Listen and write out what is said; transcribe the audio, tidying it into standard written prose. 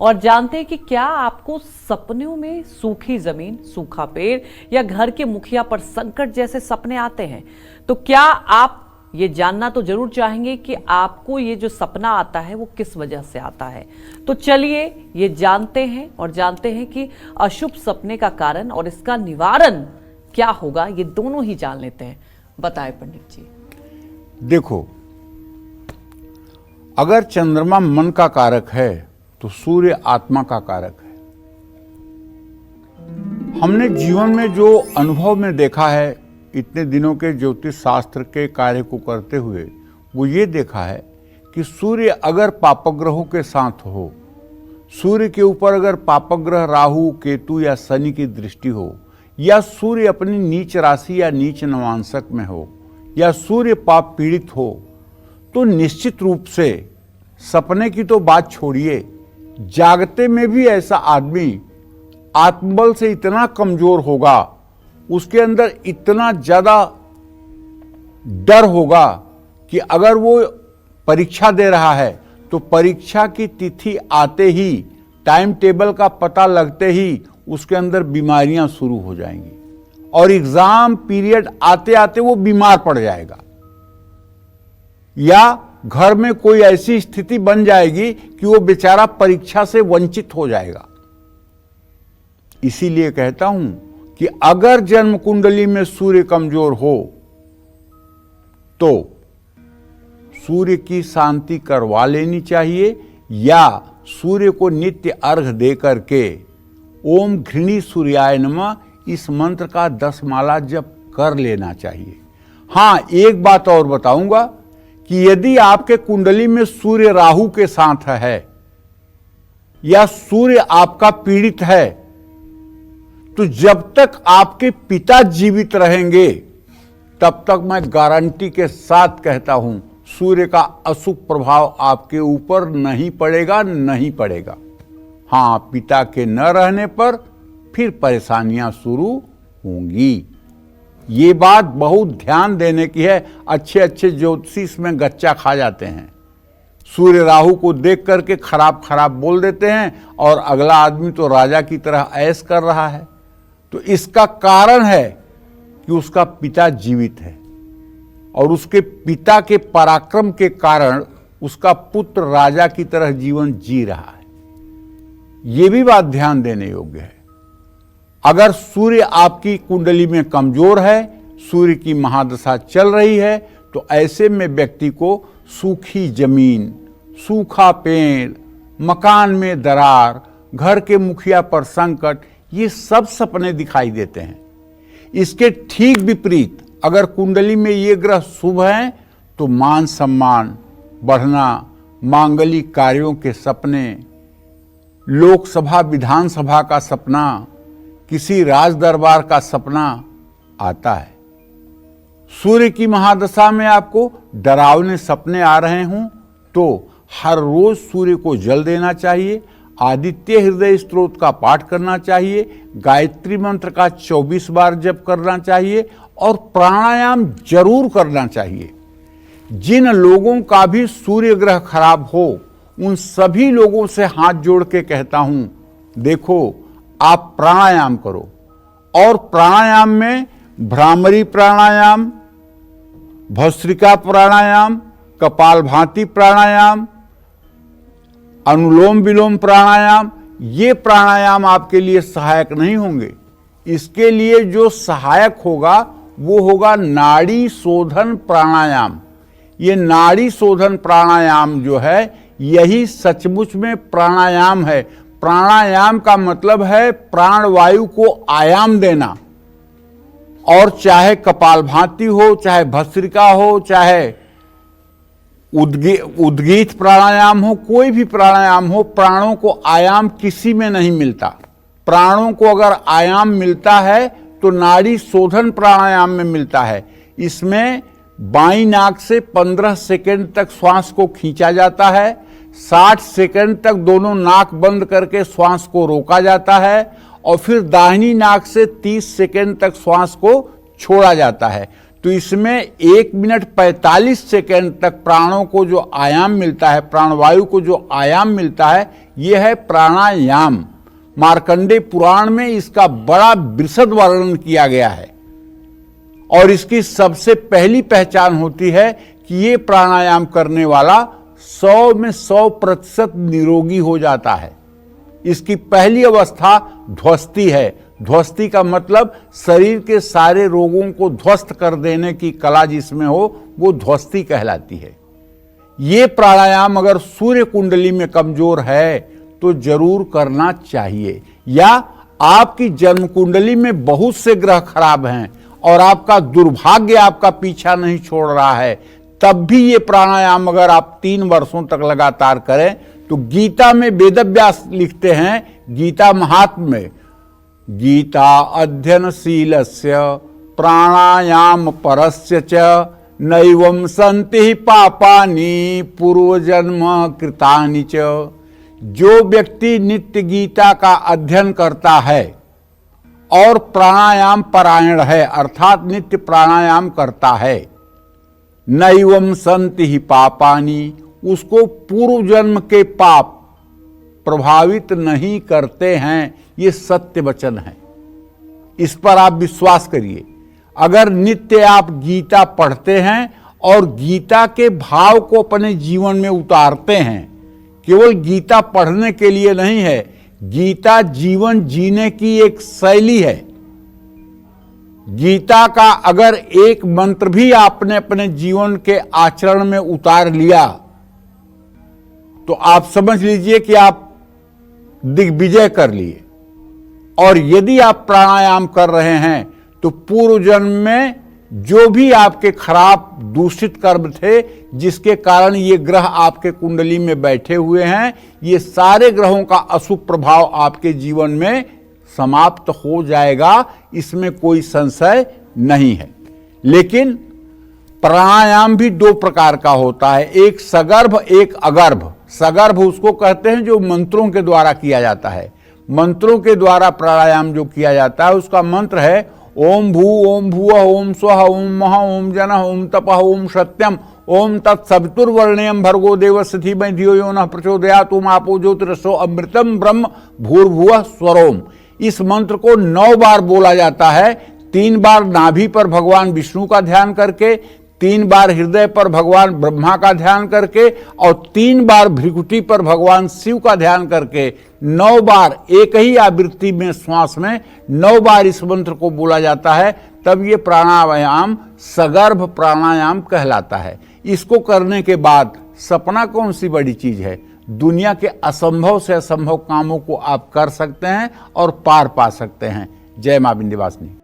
और जानते हैं कि क्या आपको सपनों में सूखी जमीन, सूखा पेड़ या घर के मुखिया पर संकट जैसे सपने आते हैं। तो क्या आप ये जानना तो जरूर चाहेंगे कि आपको ये जो सपना आता है वो किस वजह से आता है। तो चलिए ये जानते हैं और जानते हैं कि अशुभ सपने का कारण और इसका निवारण क्या होगा, ये दोनों ही जान लेते हैं। बताएं पंडित जी। देखो, अगर चंद्रमा मन का कारक है तो सूर्य आत्मा का कारक है। हमने जीवन में जो अनुभव में देखा है इतने दिनों के ज्योतिष शास्त्र के कार्य को करते हुए, वो ये देखा है कि सूर्य अगर पापग्रहों के साथ हो, सूर्य के ऊपर अगर पापग्रह राहु, केतु या शनि की दृष्टि हो, या सूर्य अपनी नीच राशि या नीच नवांशक में हो, या सूर्य पाप पीड़ित हो, तो निश्चित रूप से सपने की तो बात छोड़िए, जागते में भी ऐसा आदमी आत्मबल से इतना कमजोर होगा, उसके अंदर इतना ज्यादा डर होगा कि अगर वो परीक्षा दे रहा है तो परीक्षा की तिथि आते ही, टाइम टेबल का पता लगते ही उसके अंदर बीमारियां शुरू हो जाएंगी और एग्जाम पीरियड आते आते वो बीमार पड़ जाएगा, या घर में कोई ऐसी स्थिति बन जाएगी कि वो बेचारा परीक्षा से वंचित हो जाएगा। इसीलिए कहता हूं कि अगर जन्म कुंडली में सूर्य कमजोर हो तो सूर्य की शांति करवा लेनी चाहिए, या सूर्य को नित्य अर्घ दे करके ओम घृणी सूर्याय नमः इस मंत्र का 10 माला जप कर लेना चाहिए। हां, एक बात और बताऊंगा कि यदि आपके कुंडली में सूर्य राहु के साथ है या सूर्य आपका पीड़ित है, तो जब तक आपके पिता जीवित रहेंगे तब तक मैं गारंटी के साथ कहता हूं सूर्य का अशुभ प्रभाव आपके ऊपर नहीं पड़ेगा, नहीं पड़ेगा। हां, पिता के न रहने पर फिर परेशानियां शुरू होंगी। ये बात बहुत ध्यान देने की है। अच्छे अच्छे ज्योतिषी इसमें गच्चा खा जाते हैं, सूर्य राहु को देख करके खराब खराब बोल देते हैं और अगला आदमी तो राजा की तरह ऐश कर रहा है। तो इसका कारण है कि उसका पिता जीवित है और उसके पिता के पराक्रम के कारण उसका पुत्र राजा की तरह जीवन जी रहा है। यह भी बात ध्यान देने योग्य है। अगर सूर्य आपकी कुंडली में कमजोर है, सूर्य की महादशा चल रही है, तो ऐसे में व्यक्ति को सूखी जमीन, सूखा पेड़, मकान में दरार, घर के मुखिया पर संकट, ये सब सपने दिखाई देते हैं। इसके ठीक विपरीत अगर कुंडली में ये ग्रह शुभ हैं तो मान सम्मान बढ़ना, मांगलिक कार्यों के सपने, लोकसभा विधानसभा का सपना, किसी राज दरबार का सपना आता है। सूर्य की महादशा में आपको डरावने सपने आ रहे हों तो हर रोज सूर्य को जल देना चाहिए, आदित्य हृदय स्तोत्र का पाठ करना चाहिए, गायत्री मंत्र का 24 बार जप करना चाहिए और प्राणायाम जरूर करना चाहिए। जिन लोगों का भी सूर्य ग्रह खराब हो, उन सभी लोगों से हाथ जोड़ के कहता हूं, देखो आप प्राणायाम करो। और प्राणायाम में भ्रामरी प्राणायाम, भस्त्रिका प्राणायाम, कपालभाति प्राणायाम, अनुलोम विलोम प्राणायाम, ये प्राणायाम आपके लिए सहायक नहीं होंगे। इसके लिए जो सहायक होगा वो होगा नाड़ी शोधन प्राणायाम। ये नाड़ी शोधन प्राणायाम जो है, यही सचमुच में प्राणायाम है। प्राणायाम का मतलब है प्राणवायु को आयाम देना। और चाहे कपालभाति हो, चाहे भस्त्रिका हो, चाहे उद्गीत प्राणायाम हो, कोई भी प्राणायाम हो, प्राणों को आयाम किसी में नहीं मिलता। प्राणों को अगर आयाम मिलता है तो नाड़ी शोधन प्राणायाम में मिलता है। इसमें बाईं नाक से 15 सेकंड तक श्वास को खींचा जाता है, 60 सेकंड तक दोनों नाक बंद करके श्वास को रोका जाता है और फिर दाहिनी नाक से 30 सेकंड तक श्वास को छोड़ा जाता है। तो इसमें 1 मिनट 45 सेकेंड तक प्राणों को जो आयाम मिलता है, प्राणवायु को जो आयाम मिलता है, यह है प्राणायाम। मार्कंडेय पुराण में इसका बड़ा विशद वर्णन किया गया है और इसकी सबसे पहली पहचान होती है कि ये प्राणायाम करने वाला 100 में 100% निरोगी हो जाता है। इसकी पहली अवस्था ध्वस्ती है। ध्वस्ती का मतलब शरीर के सारे रोगों को ध्वस्त कर देने की कला जिसमें हो, वो ध्वस्ती कहलाती है। ये प्राणायाम अगर सूर्य कुंडली में कमजोर है तो जरूर करना चाहिए, या आपकी जन्म कुंडली में बहुत से ग्रह खराब हैं और आपका दुर्भाग्य आपका पीछा नहीं छोड़ रहा है, तब भी ये प्राणायाम अगर आप 3 वर्षों तक लगातार करें तो गीता में वेदव्यास लिखते हैं, गीता महात्म्य में, गीता अध्ययनशीलस्य प्राणायाम परस्य च नैवं सन्ति पापानि पूर्वजन्म कृतानि च। जो व्यक्ति नित्य गीता का अध्ययन करता है और प्राणायाम परायण है, अर्थात नित्य प्राणायाम करता है, नैवं सन्ति पापानि, उसको पूर्व जन्म के पाप प्रभावित नहीं करते हैं। ये सत्य वचन है, इस पर आप विश्वास करिए। अगर नित्य आप गीता पढ़ते हैं और गीता के भाव को अपने जीवन में उतारते हैं, केवल गीता पढ़ने के लिए नहीं है, गीता जीवन जीने की एक शैली है। गीता का अगर एक मंत्र भी आपने अपने जीवन के आचरण में उतार लिया तो आप समझ लीजिए कि आप दिग्विजय कर लिए। और यदि आप प्राणायाम कर रहे हैं तो पूर्व जन्म में जो भी आपके खराब दूषित कर्म थे, जिसके कारण ये ग्रह आपके कुंडली में बैठे हुए हैं, ये सारे ग्रहों का अशुभ प्रभाव आपके जीवन में समाप्त हो जाएगा, इसमें कोई संशय नहीं है। लेकिन प्राणायाम भी 2 प्रकार का होता है, एक सगर्भ एक अगर्भ। सगर्भ उसको कहते हैं जो मंत्रों के द्वारा किया जाता है। मंत्रों के द्वारा प्राणायाम जो किया जाता है उसका मंत्र है ओम भू ओम भुवः ओम स्वः ओम महा ओम जनः ओम तपः ओम सत्यम ओम तत्सवितुर्वरेण्यं भर्गो देवस्य धीमहि धियो यो नः प्रचोदयात् ओम आपो ज्योतिरसो अमृतम ब्रह्म भूर्भुवः स्वरोम। इस मंत्र को 9 बार बोला जाता है। 3 बार नाभि पर भगवान विष्णु का ध्यान करके, 3 बार हृदय पर भगवान ब्रह्मा का ध्यान करके और 3 बार भ्रिकुटी पर भगवान शिव का ध्यान करके 9 बार एक ही आवृत्ति में श्वास में 9 बार इस मंत्र को बोला जाता है। तब ये प्राणायाम सगर्भ प्राणायाम कहलाता है। इसको करने के बाद सपना कौन सी बड़ी चीज है, दुनिया के असंभव से असंभव कामों को आप कर सकते हैं और पार पा सकते हैं। जय मां विंध्यवासिनी।